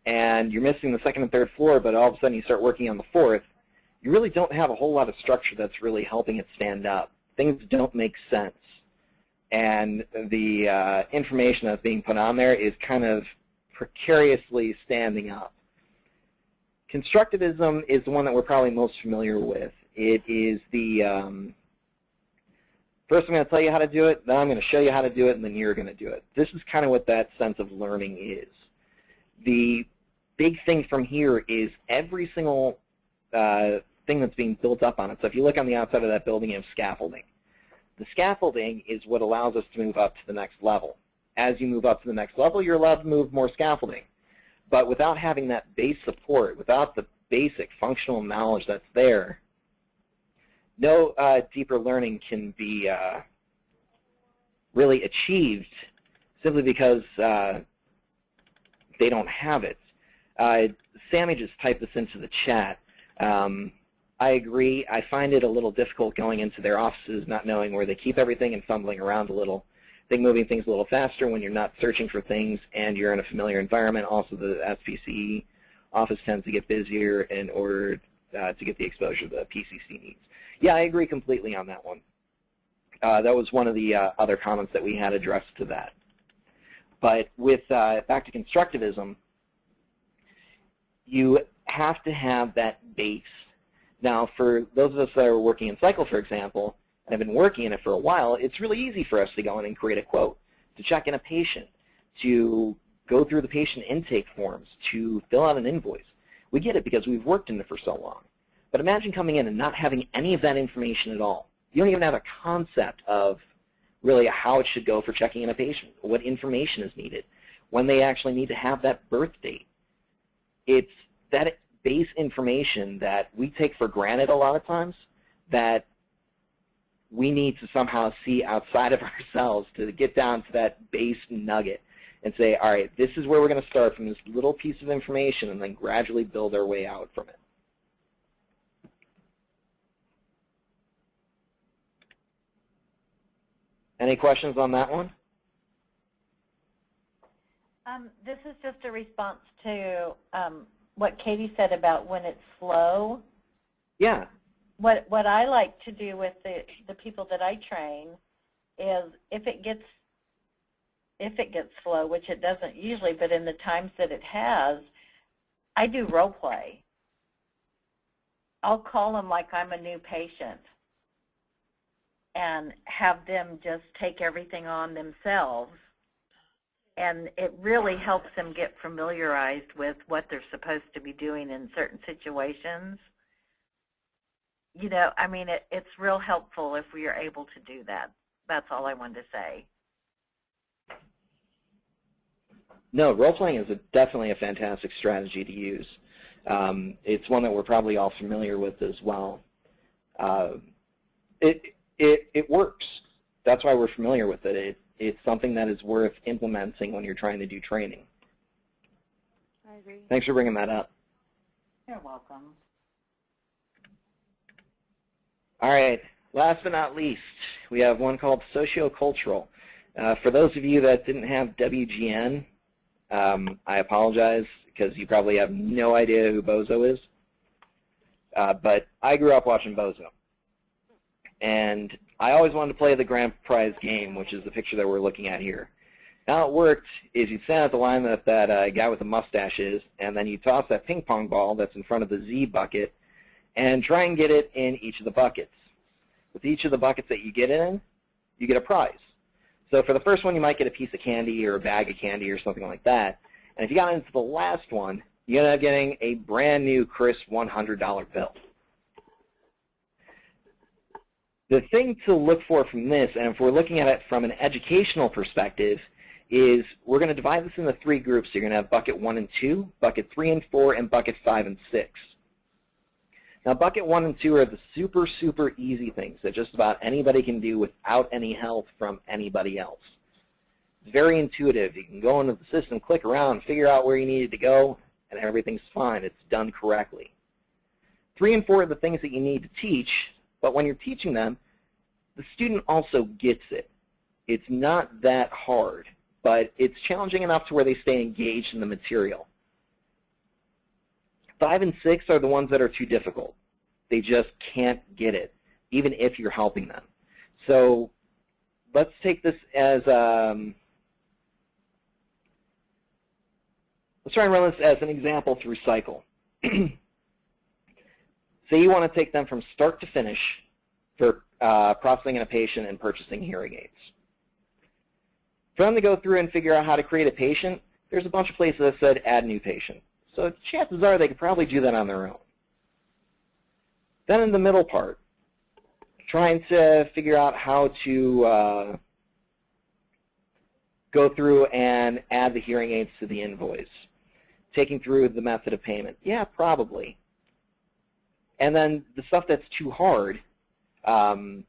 S1: and you're missing the second and third floor, but all of a sudden you start working on the fourth, you really don't have a whole lot of structure that's really helping it stand up. Things don't make sense. And the information that's being put on there is kind of precariously standing up. Constructivism is the one that we're probably most familiar with. It is the, first I'm going to tell you how to do it, then I'm going to show you how to do it, and then you're going to do it. This is kind of what that sense of learning is. The big thing from here is every single thing that's being built up on it. So if you look on the outside of that building, you have scaffolding. The scaffolding is what allows us to move up to the next level. As you move up to the next level, you're allowed to move more scaffolding. But without having that base support, without the basic functional knowledge that's there, no deeper learning can be really achieved simply because they don't have it. Sammy just typed this into the chat. I agree. I find it a little difficult going into their offices, not knowing where they keep everything and fumbling around a little. I think moving things a little faster when you're not searching for things and you're in a familiar environment. Also, the SPCC office tends to get busier in order to get the exposure the PCC needs. Yeah, I agree completely on that one. That was one of the other comments that we had addressed to that. But with back to constructivism, you have to have that base. Now, for those of us that are working in Cycle, for example, and have been working in it for a while, it's really easy for us to go in and create a quote, to check in a patient, to go through the patient intake forms, to fill out an invoice. We get it because we've worked in it for so long. But imagine coming in and not having any of that information at all. You don't even have a concept of really how it should go for checking in a patient, what information is needed, when they actually need to have that birth date. It's that base information that we take for granted a lot of times that we need to somehow see outside of ourselves to get down to that base nugget and say, all right, this is where we're going to start from this little piece of information and then gradually build our way out from it. Any questions on that one?
S6: This is just a response to what Katie said about when it's slow.
S1: Yeah.
S6: What I like to do with the people that I train is if it gets slow, which it doesn't usually, but in the times that it has, I do role play. I'll call them like I'm a new patient and have them just take everything on themselves. And it really helps them get familiarized with what they're supposed to be doing in certain situations. You know, I mean, it's real helpful if we are able to do that. That's all I wanted to say.
S1: No, role-playing is definitely a fantastic strategy to use. It's one that we're probably all familiar with as well. It works. That's why we're familiar with it. It's something that is worth implementing when you're trying to do training.
S3: I agree.
S1: Thanks for bringing that up.
S6: You're welcome.
S1: All right, last but not least, we have one called sociocultural. For those of you that didn't have WGN, I apologize because you probably have no idea who Bozo is. But I grew up watching Bozo. And I always wanted to play the grand prize game, which is the picture that we're looking at here. Now how it worked is you'd stand at the line that guy with the mustache is, and then you toss that ping pong ball that's in front of the Z bucket and try and get it in each of the buckets. With each of the buckets that you get in, you get a prize. So for the first one, you might get a piece of candy or a bag of candy or something like that. And if you got into the last one, you end up getting a brand new crisp $100 bill. The thing to look for from this, and if we're looking at it from an educational perspective, is we're going to divide this into 3 groups. So you're going to have bucket 1 and 2, bucket 3 and 4, and bucket 5 and 6. Now, bucket 1 and 2 are the super, super easy things that just about anybody can do without any help from anybody else. It's very intuitive. You can go into the system, click around, figure out where you needed to go, and everything's fine. It's done correctly. 3 and 4 are the things that you need to teach, but when you're teaching them, the student also gets it. It's not that hard, but it's challenging enough to where they stay engaged in the material. 5 and 6 are the ones that are too difficult. They just can't get it, even if you're helping them. So let's take this as, let's try and run this as an example through cycle. Say you want to take them from start to finish for processing in a patient and purchasing hearing aids. For them to go through and figure out how to create a patient, there's a bunch of places that said add new patient. So chances are they could probably do that on their own. Then in the middle part, trying to figure out how to go through and add the hearing aids to the invoice. Taking through the method of payment. Yeah, probably. And then the stuff that's too hard, sorry,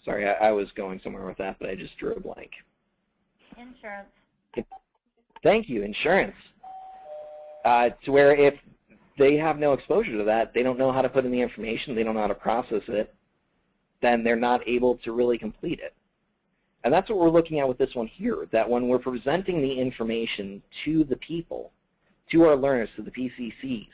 S1: I was going somewhere with that, but I just drew a blank.
S6: Insurance.
S1: Thank you, insurance. To where if they have no exposure to that, they don't know how to put in the information, they don't know how to process it, then they're not able to really complete it. And that's what we're looking at with this one here, that when we're presenting the information to the people, to our learners, to the PCCs,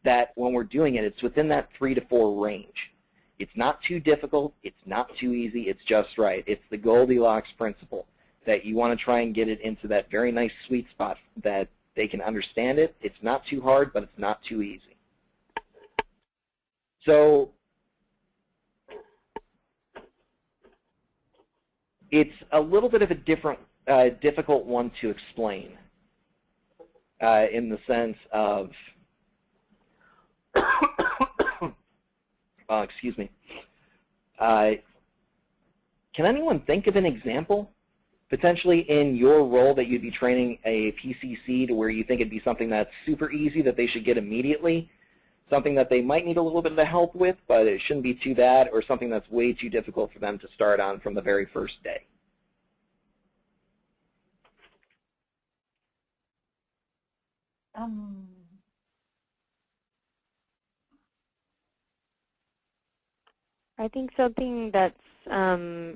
S1: that when we're doing it, it's within that 3 to 4 range. It's not too difficult, it's not too easy, it's just right. It's the Goldilocks principle, that you want to try and get it into that very nice sweet spot that they can understand it. It's not too hard, but it's not too easy. So it's a little bit of a different, difficult one to explain in the sense of, excuse me. Can anyone think of an example, potentially in your role that you'd be training a PCC to where you think it'd be something that's super easy that they should get immediately, something that they might need a little bit of help with, but it shouldn't be too bad, or something that's way too difficult for them to start on from the very first day?
S3: I think something that's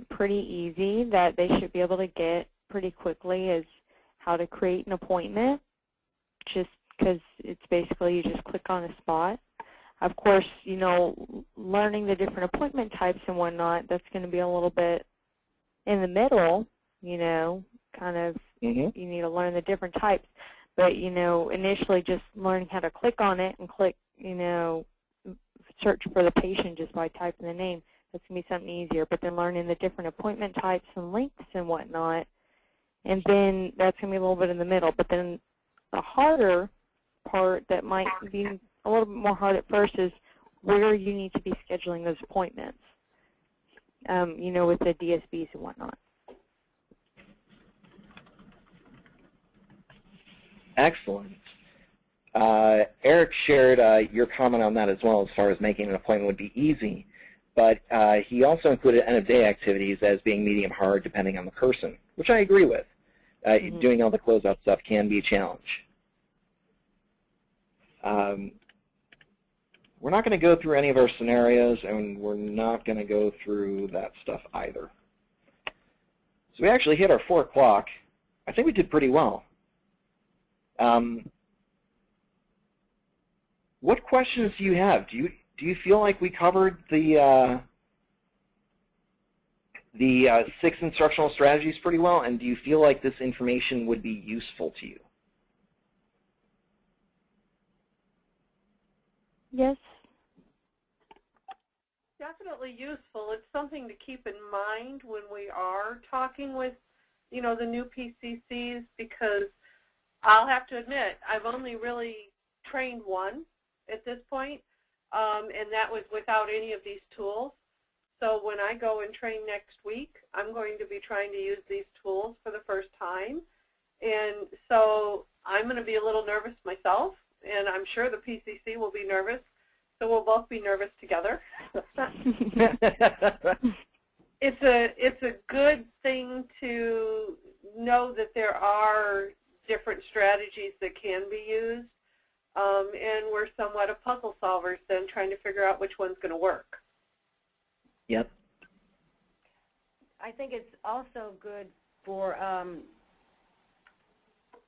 S3: pretty easy that they should be able to get pretty quickly is how to create an appointment, just because it's basically you just click on a spot. Of course, you know, learning the different appointment types and whatnot, that's going to be a little bit in the middle, you know, kind of you need to learn the different types. But, you know, initially just learning how to click on it and click, you know, search for the patient just by typing the name. That's going to be something easier. But then learning the different appointment types and links and whatnot, and then that's going to be a little bit in the middle. But then the harder part that might be a little bit more hard at first is where you need to be scheduling those appointments, you know, with the DSBs and whatnot.
S1: Excellent. Eric shared your comment on that as well, as far as making an appointment would be easy, but he also included end-of-day activities as being medium hard depending on the person, which I agree with. Doing all the closeout stuff can be a challenge. We're not going to go through any of our scenarios, and we're not going to go through that stuff either. So we actually hit our 4 o'clock. I think we did pretty well. What questions do you have? Do you feel like we covered the 6 instructional strategies pretty well, and do you feel like this information would be useful to you?
S3: Yes.
S4: Definitely useful. It's something to keep in mind when we are talking with, you know, the new PCCs, because I'll have to admit I've only really trained one at this point, and that was without any of these tools. So when I go and train next week, I'm going to be trying to use these tools for the first time. And so I'm going to be a little nervous myself, and I'm sure the PCC will be nervous, so we'll both be nervous together. It's a good thing to know that there are different strategies that can be used, and we're somewhat of puzzle solvers then, trying to figure out which one's going to work.
S1: Yep.
S2: I think it's also good for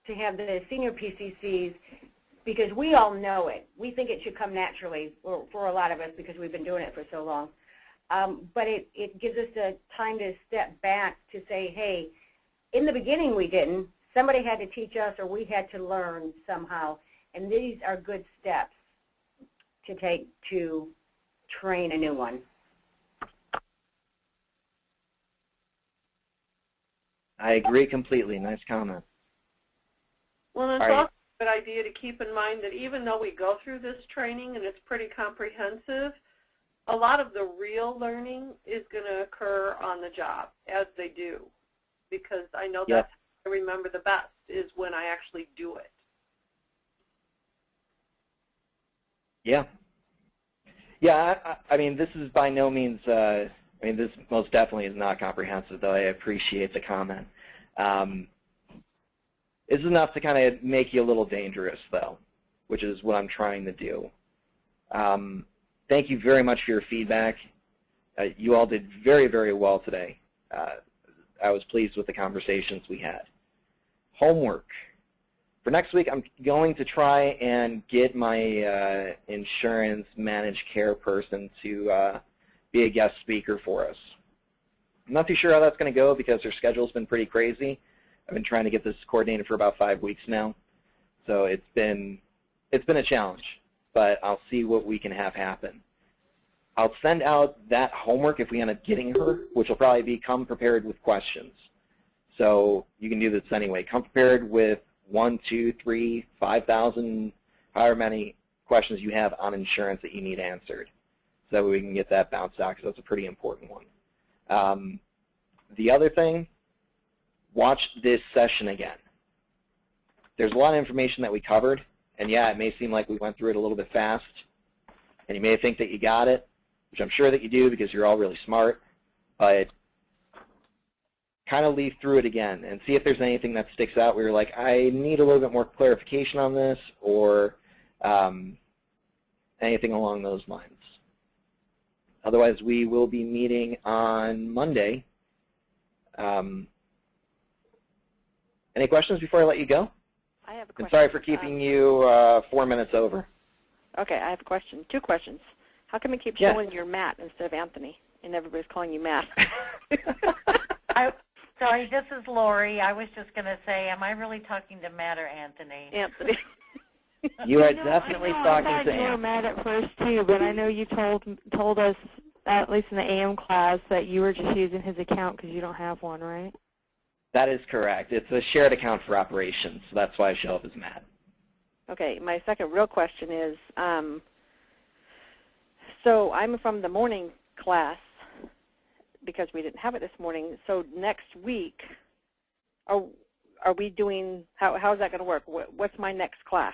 S2: to have the senior PCCs, because we all know it. We think it should come naturally for a lot of us because we've been doing it for so long. But it gives us a time to step back to say, hey, in the beginning we didn't. Somebody had to teach us, or we had to learn somehow. And these are good steps to take to train a new one.
S1: I agree completely. Nice comment.
S4: Well, it's also a good idea to keep in mind that even though we go through this training and it's pretty comprehensive, a lot of the real learning is going to occur on the job as they do, because I know that's how I remember the best, is when I actually do it. Yeah.
S1: Yeah, I mean, this is by no means, I mean, this most definitely is not comprehensive, though I appreciate the comment. It's enough to kind of make you a little dangerous, though, which is what I'm trying to do. Thank you very much for your feedback. You all did very, very well today. I was pleased with the conversations we had. Homework. For next week, I'm going to try and get my insurance managed care person to be a guest speaker for us. I'm not too sure how that's going to go because their schedule's been pretty crazy. I've been trying to get this coordinated for about 5 weeks now, so it's been a challenge, but I'll see what we can have happen. I'll send out that homework if we end up getting her, which will probably be come prepared with questions. So you can do this anyway. Come prepared with 1, 2, 3, 5,000, however many questions you have on insurance that you need answered, so that we can get that bounced out, because that's a pretty important one. The other thing, watch this session again. There's a lot of information that we covered, and yeah, it may seem like we went through it a little bit fast, and you may think that you got it, which I'm sure that you do because you're all really smart, but kind of leaf through it again and see if there's anything that sticks out where you're like, I need a little bit more clarification on this, or anything along those lines. Otherwise, we will be meeting on Monday. Any questions before I let you go?
S10: I have a
S1: I'm
S10: question.
S1: sorry for keeping you 4 minutes over.
S10: Okay, I have a question. 2 questions. How come it keeps
S1: Yeah.
S10: showing your Matt instead of Anthony, and everybody's calling you Matt?
S6: Sorry, this is Lori. I was just going to say, am I really talking to Matt or Anthony?
S10: Anthony.
S1: You are definitely talking to
S3: I thought you were
S1: Anthony.
S3: mad at first too, but I know you told us, at least in the AM class, that you were just using his account because you don't have one, right?
S1: That is correct. It's a shared account for operations, so that's why I show up as Matt.
S10: Okay, my second real question is, so I'm from the morning class because we didn't have it this morning. So next week, are we doing, how's that going to work? What's my next class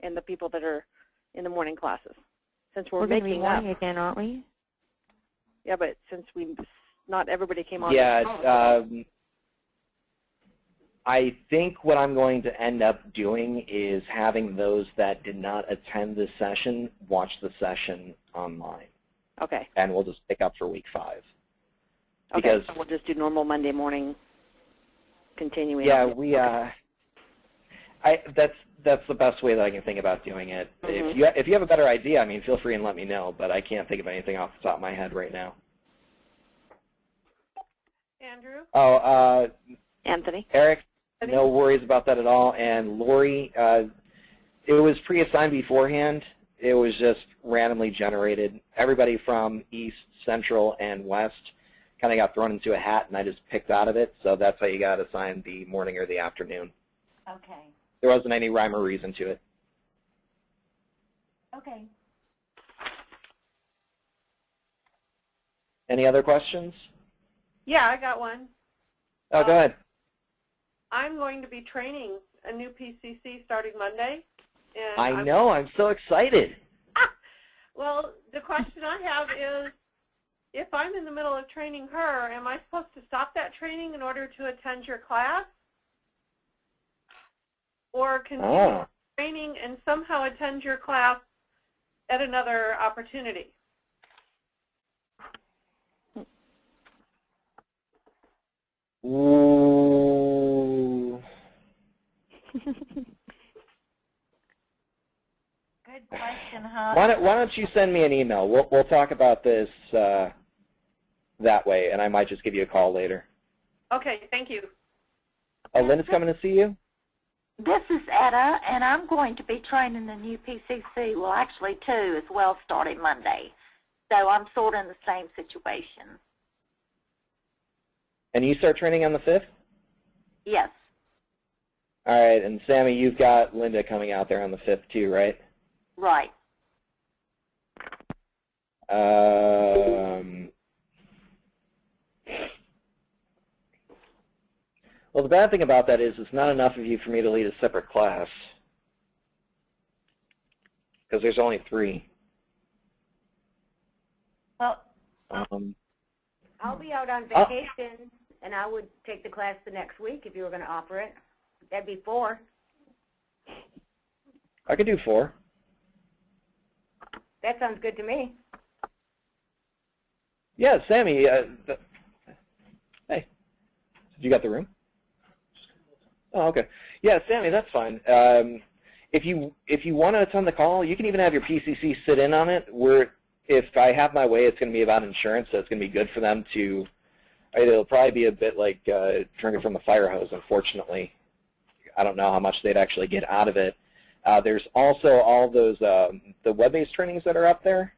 S10: and the people that are in the morning classes? Since we're
S3: going to be
S10: making
S3: morning
S10: up.
S3: again, aren't we?
S10: Yeah, but since not everybody came on.
S1: Yeah, I think what I'm going to end up doing is having those that did not attend this session watch the session online.
S10: Okay.
S1: And we'll just pick up for week 5.
S10: Okay,
S1: Because,
S10: so we'll just do normal Monday morning continuing.
S1: yeah,
S10: Okay.
S1: that's the best way that I can think about doing it.
S10: Mm-hmm.
S1: If you have a better idea, I mean, feel free and let me know, but I can't think of anything off the top of my head right now.
S4: Andrew?
S1: Oh,
S10: Anthony?
S1: Eric, no worries about that at all. And Lori, it was pre-assigned beforehand. It was just randomly generated. Everybody from East, Central, and West kind of got thrown into a hat, and I just picked out of it. So that's how you got assigned the morning or the afternoon.
S6: Okay.
S1: There wasn't any rhyme or reason to it.
S6: Okay.
S1: Any other questions?
S4: Yeah, I got one.
S1: Oh, go ahead.
S4: I'm going to be training a new PCC starting Monday. And
S1: I know. I'm so excited.
S4: Well, the question I have is, if I'm in the middle of training her, am I supposed to stop that training in order to attend your class? Or continue training and somehow attend your class at another opportunity?
S1: Ooh.
S6: Good question, huh?
S1: Why don't you send me an email? We'll talk about this that way, and I might just give you a call later.
S4: Okay, thank you.
S1: Oh, Linda's coming to see you?
S8: This is Etta, and I'm going to be training the new PCC, well, actually 2 as well, starting Monday. So I'm sort of in the same situation.
S1: And you start training on the 5th?
S8: Yes.
S1: All right, and Sammy, you've got Linda coming out there on the 5th too, right?
S8: Right.
S1: Well, the bad thing about that is it's not enough of you for me to lead a separate class, because there's only 3.
S6: Well,
S2: I'll be out on vacation, and I would take the class the next week if you were going to offer it. That'd be 4.
S1: I could do 4.
S2: That sounds good to me.
S1: Yeah, Sammy, hey, you got the room? Oh, okay. Yeah, Sammy, that's fine. If you want to attend the call, you can even have your PCC sit in on it. If I have my way, it's going to be about insurance, so it's going to be good for them to. It'll probably be a bit like drinking from the fire hose. Unfortunately, I don't know how much they'd actually get out of it. There's also all those the web-based trainings that are up there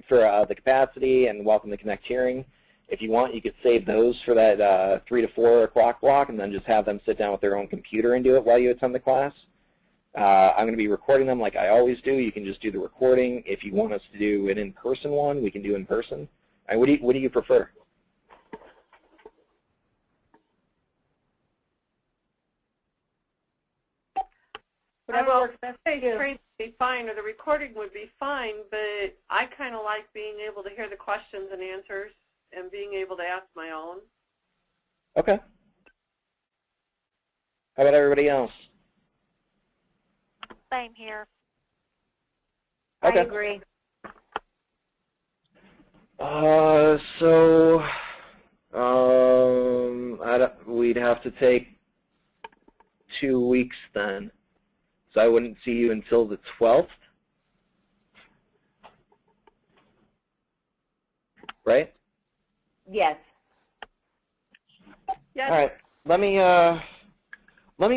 S1: for the capacity and welcome to Connect hearing. If you want, you could save those for that 3 to 4 o'clock block and then just have them sit down with their own computer and do it while you attend the class. I'm going to be recording them like I always do. You can just do the recording. If you want us to do an in-person one, we can do in-person. What do you prefer?
S2: Whatever works best for you.
S4: Training would be fine, or the recording would be fine, but I kind of like being able to hear the questions and answers and being able to ask my own.
S1: Okay. How about everybody else?
S8: Same here.
S1: Okay.
S2: I agree.
S1: We'd have to take 2 weeks then. So I wouldn't see you until the 12th. Right?
S2: Yes.
S4: Yes.
S1: All right. Let me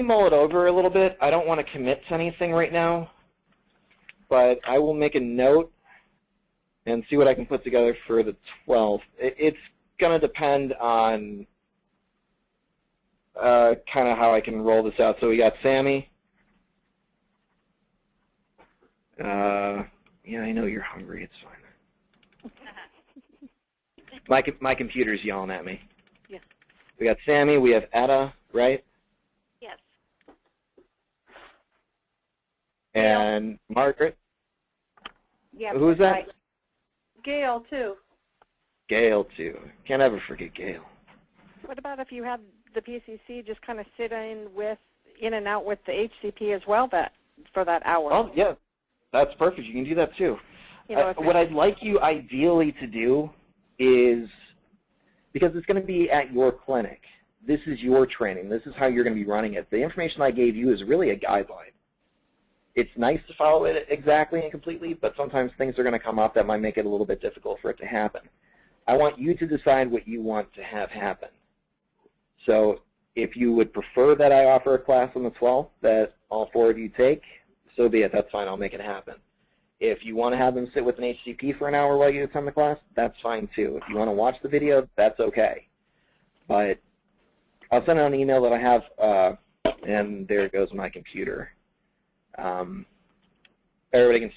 S1: mull it over a little bit. I don't want to commit to anything right now, but I will make a note and see what I can put together for the 12th. It's going to depend on kind of how I can roll this out. So we got Sammy. Yeah, I know you're hungry. It's fine. My computer's yelling at me.
S10: Yeah.
S1: We got Sammy. We have Etta, right?
S8: Yes.
S1: And Margaret.
S2: Yeah.
S1: Who's that?
S2: Right.
S4: Gail, too.
S1: Gail, too. Can't ever forget Gail.
S10: What about if you had the PCC just kind of sit in and out with the HCP as well for that hour?
S1: Oh, yeah. That's perfect. You can do that, too.
S10: You know,
S1: What I'd like you ideally to do is, because it's going to be at your clinic, this is your training. This is how you're going to be running it. The information I gave you is really a guideline. It's nice to follow it exactly and completely, but sometimes things are going to come up that might make it a little bit difficult for it to happen. I want you to decide what you want to have happen. So if you would prefer that I offer a class on the 12th that all 4 of you take, so be it. That's fine. I'll make it happen. If you want to have them sit with an HCP for an hour while you attend the class, that's fine too. If you want to watch the video, that's okay. But I'll send out an email that I have, and there goes my computer. Everybody can